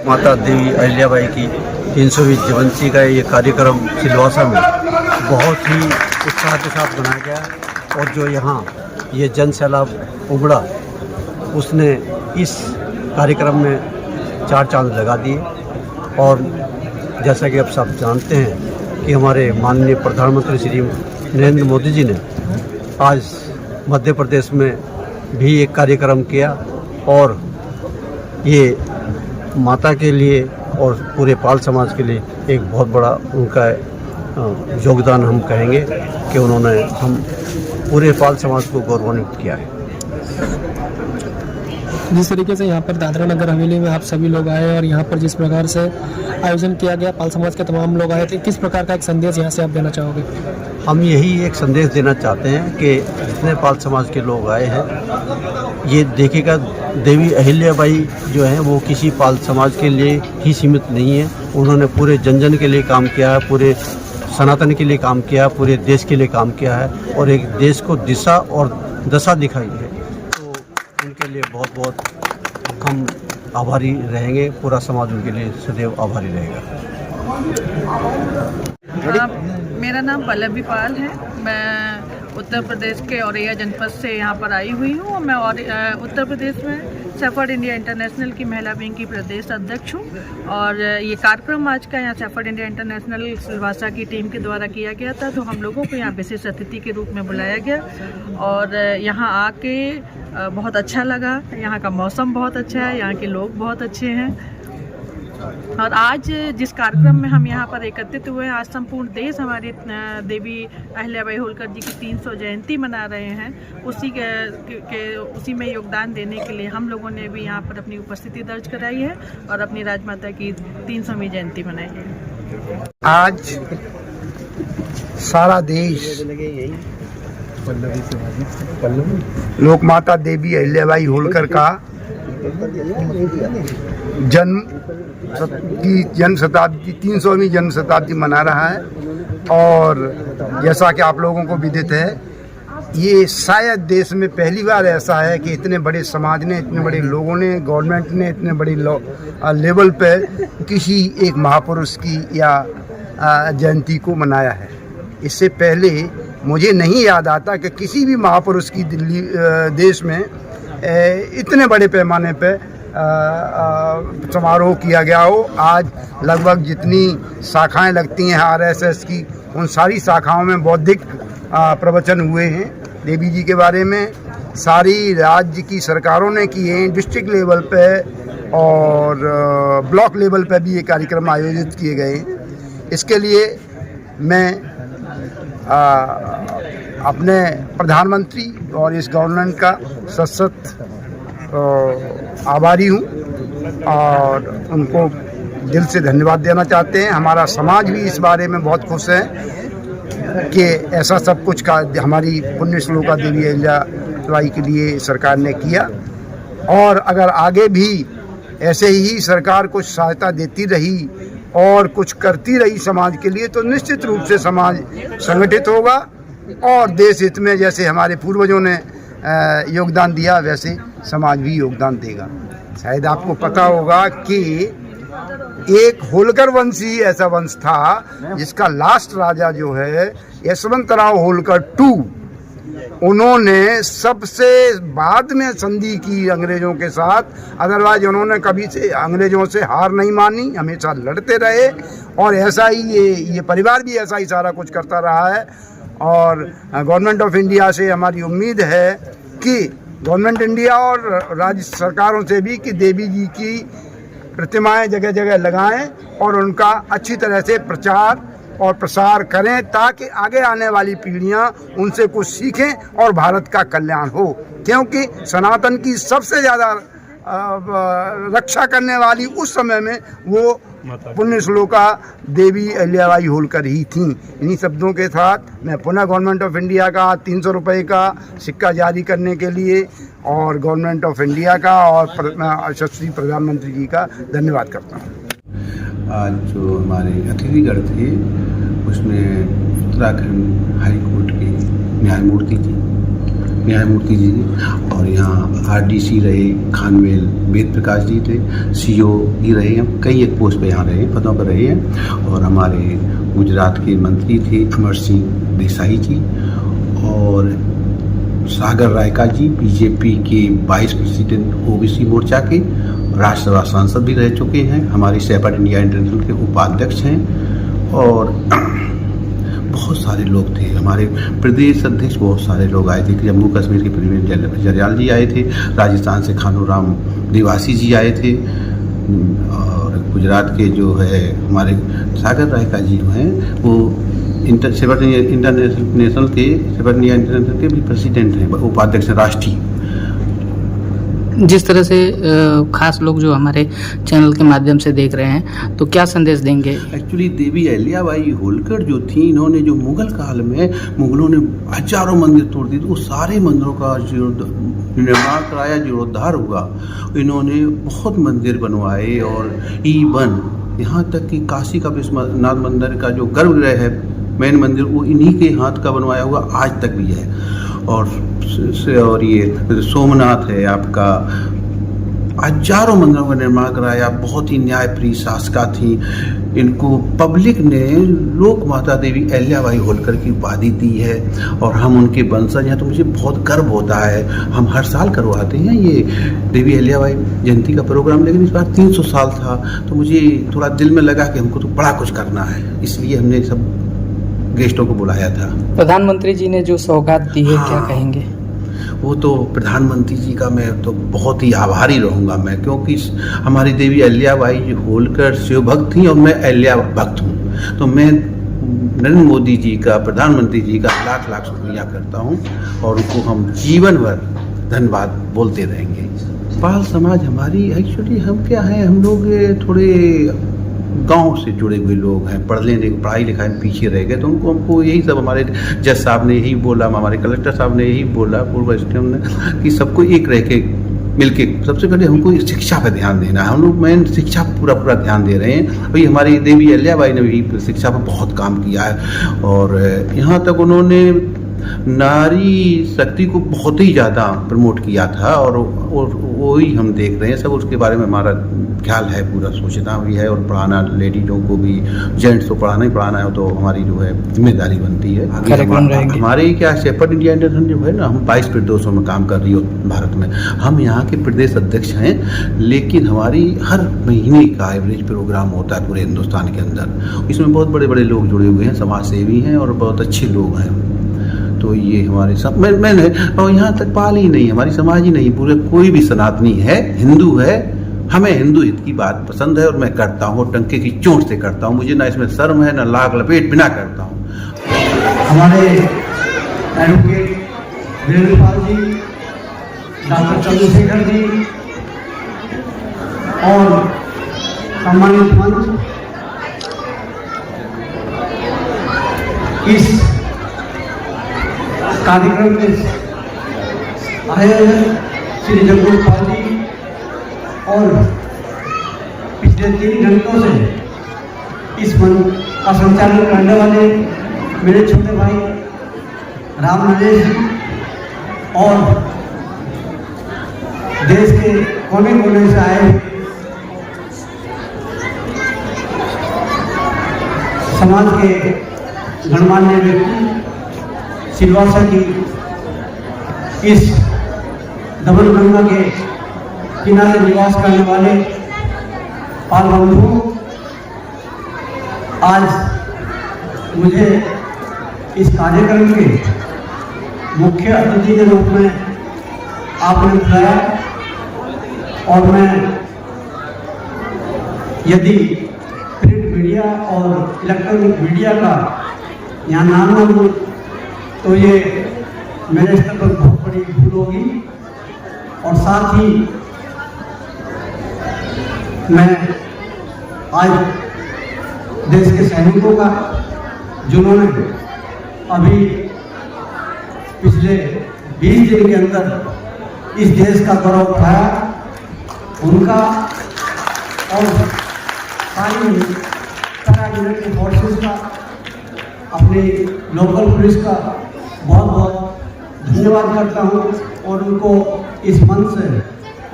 माता देवी अहिल्याबाई की 300वीं जयंती का ये कार्यक्रम सिलवासा में बहुत ही उत्साह के साथ मनाया गया और जो यहाँ ये जन सैलाब उमड़ा उसने इस कार्यक्रम में 4 चांद लगा दिए। और जैसा कि आप सब जानते हैं कि हमारे माननीय प्रधानमंत्री श्री नरेंद्र मोदी जी ने आज मध्य प्रदेश में भी एक कार्यक्रम किया और ये माता के लिए और पूरे पाल समाज के लिए एक बहुत बड़ा उनका योगदान हम कहेंगे कि उन्होंने हम पूरे पाल समाज को गौरवान्वित किया है। जिस तरीके से यहाँ पर दादरा नगर हवेली में आप सभी लोग आए और यहाँ पर जिस प्रकार से आयोजन किया गया, पाल समाज के तमाम लोग आए थे, किस प्रकार का एक संदेश यहाँ से आप देना चाहोगे? हम यही एक संदेश देना चाहते हैं कि जितने पाल समाज के लोग आए हैं ये देखिएगा, देवी अहिल्याबाई जो है वो किसी पाल समाज के लिए ही सीमित नहीं है। उन्होंने पूरे जन जन के लिए काम किया है, पूरे सनातन के लिए काम किया है, पूरे देश के लिए काम किया है और एक देश को दिशा और दशा दिखाई है। तो उनके लिए बहुत बहुत हम आभारी रहेंगे, पूरा समाज उनके लिए सदैव आभारी रहेगा। मेरा नाम पल्लवी पाल है। मैं उत्तर प्रदेश के औरैया जनपद से यहाँ पर आई हुई हूँ। मैं उत्तर प्रदेश में शेफर्ड इंडिया इंटरनेशनल की महिला विंग की प्रदेश अध्यक्ष हूँ और ये कार्यक्रम आज का यहाँ शेफर्ड इंडिया इंटरनेशनल सिलवासा की टीम के द्वारा किया गया था। तो हम लोगों को यहाँ विशेष अतिथि के रूप में बुलाया गया और यहाँ आके बहुत अच्छा लगा। यहाँ का मौसम बहुत अच्छा है, यहाँ के लोग बहुत अच्छे हैं और आज जिस कार्यक्रम में हम यहाँ पर एकत्रित हुए हैं, आज संपूर्ण देश हमारी देवी अहिल्याबाई होलकर जी की 300 जयंती मना रहे हैं। उसी में योगदान देने के लिए हम लोगों ने भी यहाँ पर अपनी उपस्थिति दर्ज कराई है और अपनी राजमाता की 300वीं जयंती मनाई है। आज सारा देश लोकमाता देवी अहिल्याबाई होलकर का जन्म शताब्दी 300वीं जन्म शताब्दी मना रहा है और जैसा कि आप लोगों को विदित है, ये शायद देश में पहली बार ऐसा है कि इतने बड़े समाज ने, इतने बड़े लोगों ने, गवर्नमेंट ने इतने बड़े लेवल पे किसी एक महापुरुष की या जयंती को मनाया है। इससे पहले मुझे नहीं याद आता कि किसी भी महापुरुष की देश में इतने बड़े पैमाने पे समारोह किया गया हो। आज लगभग जितनी शाखाएं लगती हैं आरएसएस की, उन सारी शाखाओं में बौद्धिक प्रवचन हुए हैं देवी जी के बारे में। सारी राज्य की सरकारों ने किए हैं, डिस्ट्रिक्ट लेवल पे और ब्लॉक लेवल पे भी ये कार्यक्रम आयोजित किए गए हैं। इसके लिए मैं अपने प्रधानमंत्री और इस गवर्नमेंट का सशक्त आभारी हूँ और उनको दिल से धन्यवाद देना चाहते हैं। हमारा समाज भी इस बारे में बहुत खुश है कि ऐसा सब कुछ का हमारी पुण्य श्लोका देवी अहिल्याबाई के लिए सरकार ने किया और अगर आगे भी ऐसे ही सरकार कुछ सहायता देती रही और कुछ करती रही समाज के लिए तो निश्चित रूप से समाज संगठित होगा और देश हित में जैसे हमारे पूर्वजों ने योगदान दिया वैसे समाज भी योगदान देगा। शायद आपको पता होगा कि एक होलकर वंशी ऐसा वंश था जिसका लास्ट राजा जो है यशवंतराव होलकर टू, उन्होंने सबसे बाद में संधि की अंग्रेजों के साथ। अदरवाइज उन्होंने कभी से अंग्रेजों से हार नहीं मानी, हमेशा लड़ते रहे और ऐसा ही ये परिवार भी ऐसा ही सारा कुछ करता रहा है। और गवर्नमेंट ऑफ इंडिया से हमारी उम्मीद है कि गवर्नमेंट इंडिया और राज्य सरकारों से भी कि देवी जी की प्रतिमाएं जगह जगह लगाएं और उनका अच्छी तरह से प्रचार और प्रसार करें ताकि आगे आने वाली पीढ़ियां उनसे कुछ सीखें और भारत का कल्याण हो, क्योंकि सनातन की सबसे ज़्यादा रक्षा करने वाली उस समय में वो पुण्य श्लोका देवी अहिल्याबाई होलकर ही थीं। इन्हीं शब्दों के साथ मैं पुनः गवर्नमेंट ऑफ इंडिया का 300 रुपये का सिक्का जारी करने के लिए और गवर्नमेंट ऑफ इंडिया का और यशस्वी प्रधानमंत्री जी का धन्यवाद करता हूँ। आज जो हमारे अतिथिगण थे उसमें उत्तराखंड हाई कोर्ट के न्यायमूर्ति जी न्यायमूर्ति जी, और यहाँ आरडीसी रहे खानवेल वेद प्रकाश जी थे, सीओ भी रहे हैं, कई एक पोस्ट पे यहाँ रहे, पदों पर रहे हैं। और हमारे गुजरात के मंत्री थे अमर सिंह देसाई जी, और सागर रायका जी बीजेपी के वाइस प्रेसिडेंट ओबीसी मोर्चा के, राज्यसभा सांसद भी रह चुके हैं, हमारी सेफर्ड इंडिया इंटरनेशनल के उपाध्यक्ष हैं, और बहुत सारे लोग थे। हमारे प्रदेश अध्यक्ष बहुत सारे लोग आए थे। जम्मू कश्मीर के प्रवीण जरयाल जी आए थे, राजस्थान से खानूराम निवासी जी आए थे, और गुजरात के जो है हमारे सागर रायका जी जो हैं वो सेफर्ड इंटरनेशनल के सेफर्ड इंडिया इंटरनेशनल के भी प्रेसिडेंट हैं, उपाध्यक्ष राष्ट्रीय। जिस तरह से खास लोग जो हमारे चैनल के माध्यम से देख रहे हैं, तो क्या संदेश देंगे? एक्चुअली देवी अहिल्याबाई होलकर जो थी, इन्होंने जो मुगल काल में मुगलों ने हजारों मंदिर तोड़ दिए, तो सारे मंदिरों का निर्माण कराया, जीर्णोद्धार हुआ। इन्होंने बहुत मंदिर बनवाए, और इवन यहाँ तक कि काशी का विश्वनाथ मंदिर का जो गर्भगृह है, मेन मंदिर, वो इन्हीं के हाथ का बनवाया हुआ आज तक भी है। और ये सोमनाथ है आपका, हजारों मंदिरों का निर्माण कराया, बहुत ही न्यायप्रिय शासका थी। इनको पब्लिक ने लोक माता देवी अहिल्याबाई होलकर की उपाधि दी है, और हम उनके वंशज हैं, तो मुझे बहुत गर्व होता है। हम हर साल करवाते हैं ये देवी अहिल्याबाई जयंती का प्रोग्राम, लेकिन इस बार 300 साल था, तो मुझे थोड़ा दिल में लगा कि हमको तो बड़ा कुछ करना है, इसलिए हमने सब गेस्टों को बुलाया था। प्रधानमंत्री जी ने जो सौगात दी है, क्या कहेंगे? वो तो प्रधानमंत्री जी का मैं तो बहुत ही आभारी रहूँगा मैं, क्योंकि हमारी देवी अहिल्याबाई होलकर शिव भक्त थी और मैं अहिल्या भक्त हूँ। तो मैं नरेंद्र मोदी जी का, प्रधानमंत्री जी का लाख लाख शुक्रिया करता हूँ, और उनको हम जीवन भर धन्यवाद बोलते रहेंगे। बाल समाज हमारी, एक्चुअली हम क्या हैं, हम लोग थोड़े गांव से जुड़े हुए लोग हैं, पढ़ाई लिखाई में पीछे रह गए, तो हमको यही सब, हमारे जज साहब ने यही बोला, हमारे कलेक्टर साहब ने यही बोला, पूर्व एसडीएम ने, कि सबको एक रह के मिलके सबसे पहले हमको शिक्षा पर ध्यान देना है। हम लोग मेन शिक्षा पर पूरा ध्यान दे रहे हैं। वही हमारी देवी अहिल्याबाई ने भी शिक्षा पर बहुत काम किया है, और यहाँ तक उन्होंने नारी शक्ति को बहुत ही ज़्यादा प्रमोट किया था, और वही हम देख रहे हैं सब। उसके बारे में हमारा ख्याल है, पूरा सोचना भी है, और पढ़ाना, लेडीजों को भी, जेंट्स को पढ़ाना ही पढ़ाना है, तो हमारी जो है जिम्मेदारी बनती है। हमारे क्या सेफर्ड इंडिया इंटरनेशनल जो है ना, हम 22 प्रदेशों में काम कर रही हो भारत में। हम यहाँ के प्रदेश अध्यक्ष हैं, लेकिन हमारी हर महीने का एवरेज प्रोग्राम होता है पूरे हिंदुस्तान के अंदर। इसमें बहुत बड़े बड़े लोग जुड़े हुए हैं, समाज सेवी हैं, और बहुत अच्छे लोग हैं। तो ये हमारे सब मैंने, और यहाँ तक पाल ही नहीं, हमारी समाज ही नहीं, पूरे कोई भी सनातनी है, हिंदू है, हमें हिंदू हित की बात पसंद है, और मैं करता हूँ, टंके की चोट से करता हूँ। मुझे ना इसमें शर्म है, ना लाग लपेट, बिना करता हूँ। हमारे एडवोकेट वीरेंद्रपाल जी, डॉक्टर चंद्रशेखर जी, और सम्मानित मंच, इस कार्यक्रम में आए श्री जगरूपाल जी, और पिछले 3 घंटों से इस मंच का संचालन करने वाले मेरे छोटे भाई राम नरेश जी, और देश के कोने कोने से आए समाज के गणमान्य व्यक्ति, सिलवासा की इस दमन गंगा के किनारे निवास करने वाले पाल बंधु, आज मुझे इस कार्यक्रम के मुख्य अतिथि के रूप में आपने बुलाया, और मैं यदि प्रिंट मीडिया और इलेक्ट्रॉनिक मीडिया का यहाँ नाम न लूँ तो ये मेरे स्तर पर बहुत बड़ी भूल होगी। और साथ ही मैं आज देश के सैनिकों का, जिन्होंने अभी पिछले 20 दिन के अंदर इस देश का गौरव उठाया, उनका, और सारी पैरामिलिट्री फोर्सेस का, अपनी लोकल पुलिस का बहुत बहुत धन्यवाद करता हूँ और उनको इस मंच से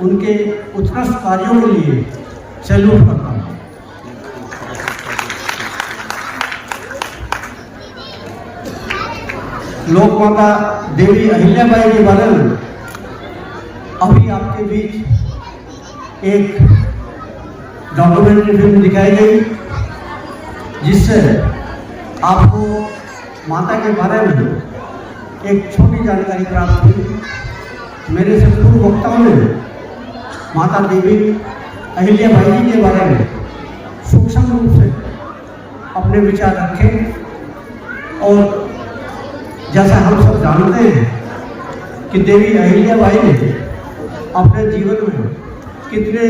उनके उत्कृष्ट कार्यों के लिए सैल्यूट करता हूँ। लोक माता देवी अहिल्याबाई के बारे में अभी आपके बीच एक डॉक्यूमेंट्री फिल्म दिखाई गई, जिससे आपको माता के बारे में एक छोटी जानकारी प्राप्त हुई। मेरे से पूर्व वक्ताओं ने माता देवी अहिल्याबाई जी के बारे में सूक्ष्म रूप से अपने विचार रखे और जैसा हम सब जानते हैं कि देवी अहिल्याबाई ने अपने जीवन में कितने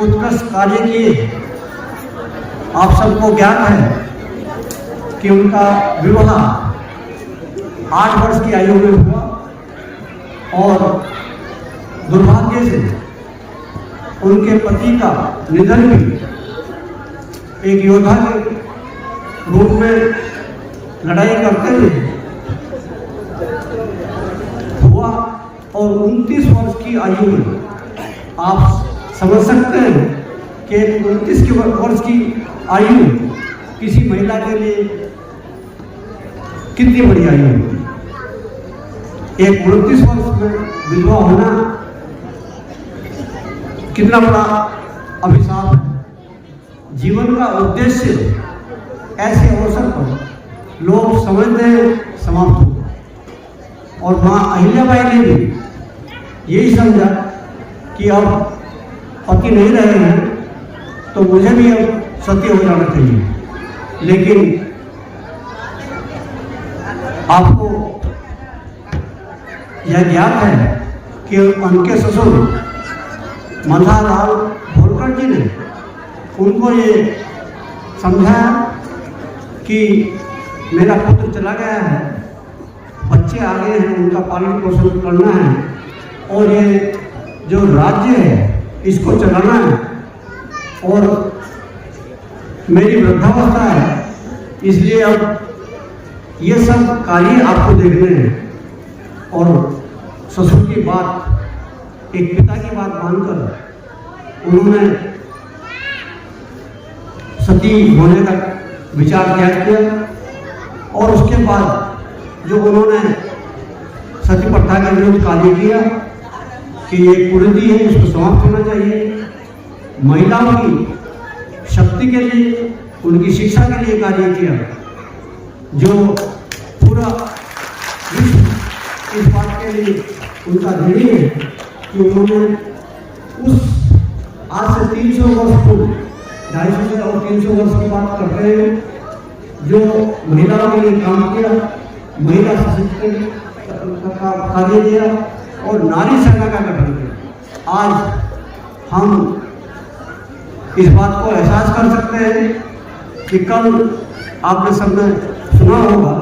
उत्कृष्ट कार्य किए। आप सबको ज्ञात है कि उनका विवाह 8 वर्ष की आयु में हुआ और दुर्भाग्य से उनके पति का निधन भी एक योद्धा के रूप में लड़ाई करते हुए हुआ और 29 वर्ष की आयु में आप समझ सकते हैं कि 29 वर्ष की आयु किसी महिला के लिए कितनी बड़ी आयु है। एक 29 वर्ष में विधवा होना कितना बड़ा अभिशाप है। जीवन का उद्देश्य ऐसे अवसर पर लोग समझते हैं समाप्त हो, और माँ अहिल्याबाई ने भी यही समझा कि अब पति नहीं रहे हैं तो मुझे भी अब सत्य हो जाना चाहिए। लेकिन आपको यह ज्ञात है कि उनके ससुर मल्हारलाल होलकर जी ने उनको ये समझाया कि मेरा पुत्र चला गया है, बच्चे आ गए हैं, उनका पालन पोषण करना है और ये जो राज्य है इसको चलाना है और मेरी वृद्धावस्था है, इसलिए अब ये सब कार्य आपको देखने हैं। और ससुर की बात एक पिता की बात मानकर उन्होंने सती होने का विचार त्याग किया और उसके बाद जो उन्होंने सती प्रथा के विरुद्ध कार्य किया कि ये कुरीति है, इसको समाप्त होना चाहिए। महिलाओं की शक्ति के लिए, उनकी शिक्षा के लिए कार्य किया, जो पूरा विश्व इस बात के लिए उनका ऋणी है कि उन्होंने उस आज से 300 वर्ष पूर्व, 250 से और 300 वर्ष की बात कर रहे हैं, जो महिलाओं के लिए काम किया, महिला सशक्तिकरण का कार्य किया और नारी सेना का गठन किया। आज हम इस बात को एहसास कर सकते हैं कि कल आपने सबने सुना होगा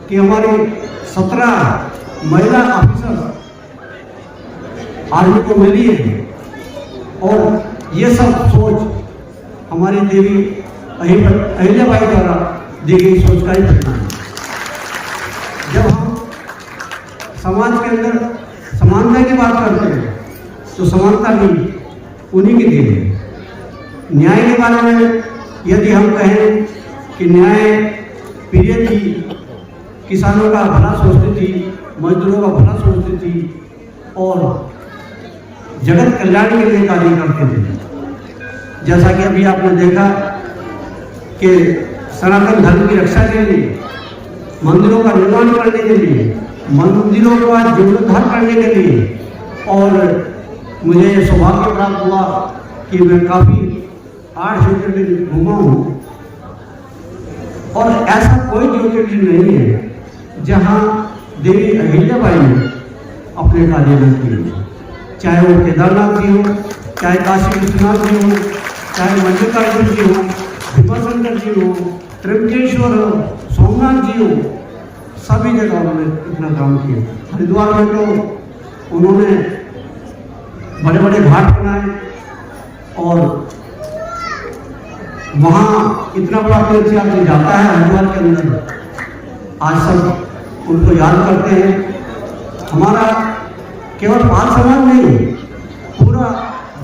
कि हमारी 17 महिला ऑफिसर आर्मी को मिली है और ये सब सोच हमारी देवी अहिल्याबाई द्वारा दी गई सोच का ही घटना है। जब हम समाज के अंदर समानता की बात करते हैं तो समानता भी उन्हीं की देन है। न्याय के बारे में यदि हम कहें कि न्याय प्रिय थी, किसानों का भला सोचती थी, मजदूरों का भला सोचती थी और जगत कल्याण के लिए कार्य करते थे। जैसा कि अभी आपने देखा कि सनातन धर्म की रक्षा के लिए, मंदिरों का निर्माण करने के लिए, मंदिरों का जीर्णोद्धार करने के लिए, और मुझे सौभाग्य प्राप्त हुआ कि मैं काफ़ी 8 ज्योतिर्लिंग घूमा हूँ और ऐसा कोई ज्योतिर्लिंग नहीं है जहाँ देवी अहिल्याबाई ने अपने कार्य में किए, चाहे वो केदारनाथ जी हो, चाहे काशी विश्वनाथ जी हो, चाहे मल्लिकार्जुन जी हो, भीमाशंकर जी हो, त्र्यंबकेश्वर हो, सोमनाथ जी हो, सभी जगह उन्होंने इतना काम किया। हरिद्वार में तो उन्होंने बड़े बड़े घाट बनाए और वहाँ इतना बड़ा तीर्थ यात्री जाता है हरिद्वार के अंदर, आज सब उनको याद करते हैं हमारा केवल पाल समाज नहीं, पूरा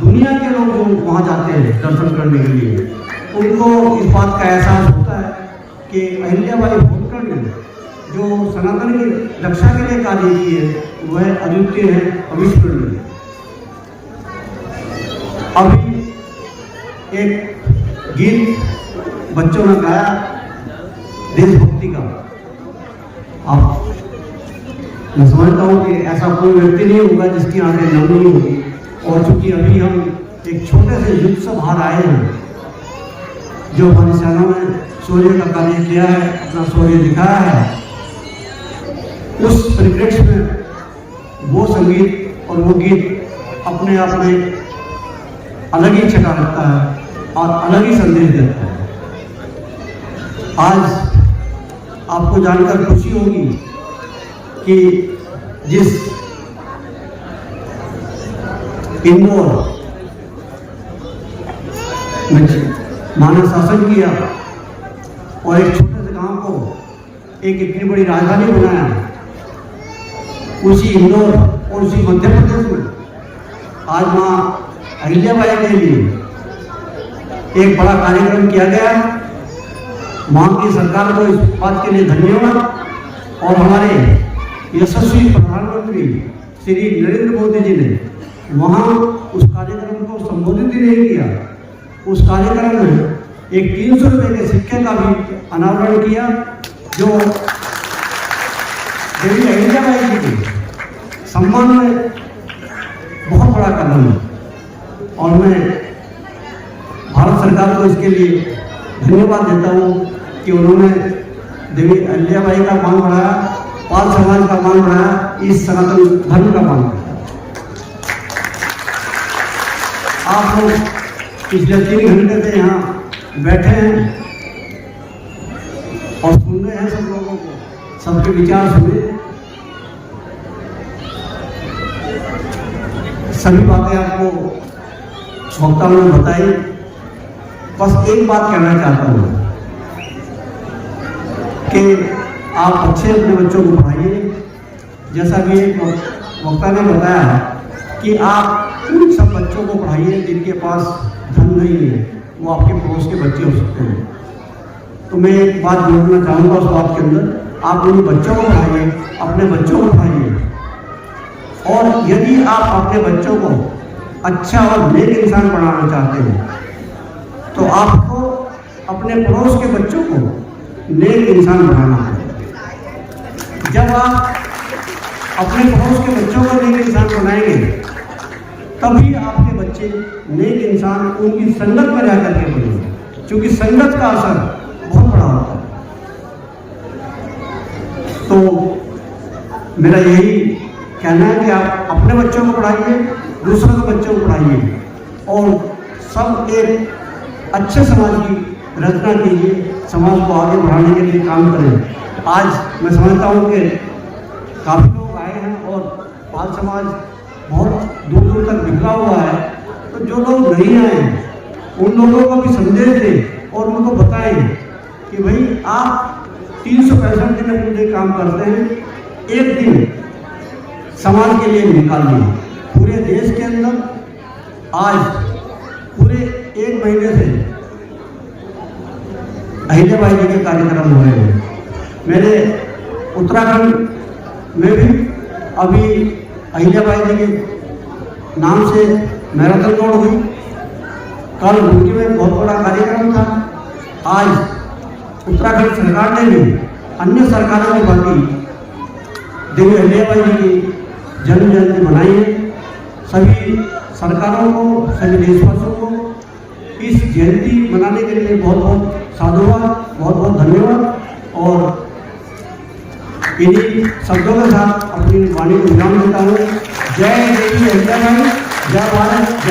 दुनिया के लोग जो वहाँ जाते हैं दर्शन करने के लिए, उनको इस बात का एहसास होता है कि अहिल्याबाई होलकर ने जो सनातन की रक्षा के लिए कार्य किए वह अद्वितीय है, अविस्मरणीय। अभी एक गीत बच्चों ने गाया देशभक्ति का। अब मैं समझता हूँ कि ऐसा कोई व्यक्ति नहीं होगा जिसकी आंखें नम नहीं होगी। और चूंकि अभी हम एक छोटे से युद्ध से बाहर आए हैं, जो हमारी सेना ने शौर्य का कार्य किया है, अपना शौर्य दिखाया है, उस परिप्रेक्ष्य में वो संगीत और वो गीत अपने आप में अलग ही छटा रखता है और अलग ही संदेश देता है। आज आपको जानकर खुशी होगी कि जिस इंदौर में मानव शासन किया और एक छोटे से गांव को एक इतनी बड़ी राजधानी बनाया, उसी इंदौर और उसी मध्य प्रदेश में आज मां अहिल्याबाई के लिए एक बड़ा कार्यक्रम किया गया। वहां की सरकार को इस बात के लिए धन्यवाद। और हमारे यशस्वी प्रधानमंत्री श्री नरेंद्र मोदी जी ने वहां उस कार्यक्रम को संबोधित ही नहीं किया, उस कार्यक्रम में एक 300 रुपये के सिक्के का भी अनावरण किया, जो देवी अहिल्याबाई जी के सम्मान में बहुत बड़ा कदम है। और मैं भारत सरकार को इसके लिए धन्यवाद देता हूँ कि उन्होंने देवी अहिल्याबाई का मान बढ़ाया, पाल समाज का मान बढ़ाया, इस सनातन धर्म का मान बढ़ाया। आप लोग पिछले 3 घंटे से यहाँ बैठे हैं और सुन रहे हैं सब लोगों को, सबके विचार सुने, सभी बातें आपको वक्ताओं ने बताई। बस एक बात कहना चाहता हूँ कि आप अच्छे अपने बच्चों को पढ़ाइए। जैसा कि एक वक्ता ने बताया कि आप उन सब बच्चों को पढ़ाइए जिनके पास धन नहीं है, वो आपके पड़ोस के बच्चे हो सकते हैं। तो मैं एक बात जोड़ना चाहूँगा उस बात के अंदर, आप उन बच्चों को पढ़ाइए, अपने बच्चों को पढ़ाइए। और यदि आप अपने बच्चों को अच्छा और नेक इंसान बनाना चाहते हैं, तो आपको अपने पड़ोस के बच्चों को नेक इंसान बनाना है। जब आप अपने पड़ोस के बच्चों को नेक इंसान बनाएंगे, तभी आपके बच्चे नेक इंसान उनकी संगत में रह करके बनेंगे, क्योंकि संगत का असर बहुत बड़ा होता है। तो मेरा यही कहना है कि आप अपने बच्चों को पढ़ाइए, दूसरों के बच्चों को पढ़ाइए और सब एक अच्छे समाज की रचना कीजिए, समाज को आगे बढ़ाने के लिए काम करें। आज मैं समझता हूँ कि काफ़ी लोग आए हैं और पाल समाज बहुत दूर दूर तक बिखरा हुआ है, तो जो लोग नहीं आए उन लोगों को भी संदेश दें और उनको बताएं कि भाई आप 365 दिन अपने काम करते हैं, एक दिन समाज के लिए निकालिए। पूरे देश के अंदर आज पूरे 1 महीने से अहिल्याबाई जी के कार्यक्रम हो रहे हैं। मेरे उत्तराखंड में भी अभी अहिल्याबाई जी के नाम से मैराथन दौड़ हुई। कल गुंजी में बहुत बड़ा कार्यक्रम था। आज उत्तराखंड सरकार ने भी अन्य सरकारों की भांति देवी अहिल्याबाई जी की जन्म जयंती मनाई है। सभी सरकारों को, सभी देशवासियों को इस जयंती मनाने के लिए बहुत बहुत साधुवाद, बहुत बहुत धन्यवाद। और इन्हीं शब्दों के साथ अपनी वाणी को विराम देता हूँ। जय देवी अहिल्याबाई, जय भारत।